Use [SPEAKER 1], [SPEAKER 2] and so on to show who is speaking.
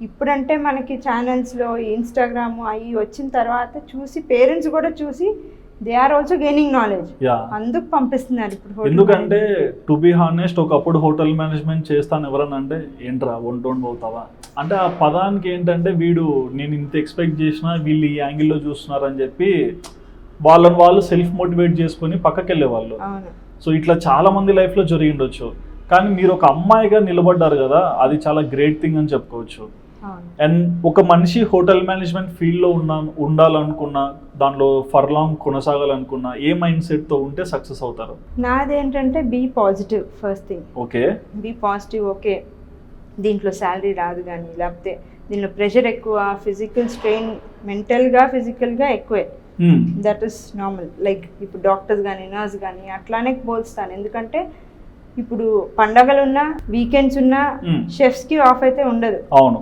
[SPEAKER 1] ఇప్పుడంటే మనకి ఛానల్స్లో ఇన్స్టాగ్రామ్ అవి వచ్చిన తర్వాత చూసి పేరెంట్స్ కూడా చూసి they are also gaining knowledge, అందుకు పంపిస్తున్నారు ఇప్పుడు.
[SPEAKER 2] ఎందుకంటే టు బి హానెస్ట్ ఒకప్పుడు హోటల్ మేనేజ్మెంట్ చేస్తాను ఎవరన్నా అంటే ఏంట్రా వంటోండి పోతావా అంటే ఆ పదానికి ఏంటంటే వీడు నేను ఇంత ఎక్స్పెక్ట్ చేసినా వీళ్ళు ఈ యాంగిల్లో చూస్తున్నారని చెప్పి వాళ్ళని వాళ్ళు సెల్ఫ్ మోటివేట్ చేసుకుని పక్కకి వెళ్ళేవాళ్ళు. సో ఇట్లా చాలా మంది లైఫ్లో జరిగి ఉండొచ్చు, కానీ మీరు ఒక అమ్మాయిగా నిలబడ్డారు కదా, అది చాలా గ్రేట్ థింగ్ అని చెప్పుకోవచ్చు. అండ్ ఒక మనిషి హోటల్ మేనేజ్మెంట్ ఫీల్డ్లో ఉండాలనుకున్నా, దాంట్లో ఫర్ లాంగ్ కొనసాగాలనుకున్నా ఏ మైండ్ సెట్తో ఉంటే సక్సెస్ అవుతారు?
[SPEAKER 1] నాదేంటంటే be positive first thing.
[SPEAKER 2] Okay,
[SPEAKER 1] be positive. Okay, దీంట్లో శాలరీ రాదు కానీ, లేకపోతే దీనిలో ప్రెషర్ ఎక్కువ, ఫిజికల్ స్ట్రెయిన్ మెంటల్గా ఫిజికల్గా ఎక్కువే, దట్ ఈస్ నార్మల్. లైక్ ఇప్పుడు డాక్టర్స్ కానీ నర్స్ కానీ అట్లానే పోల్స్తాను. ఎందుకంటే ఇప్పుడు పండగలు ఉన్నా వీకెండ్స్ ఉన్నా షెఫ్స్ కి ఆఫ్ అయితే ఉండదు.
[SPEAKER 2] అవును,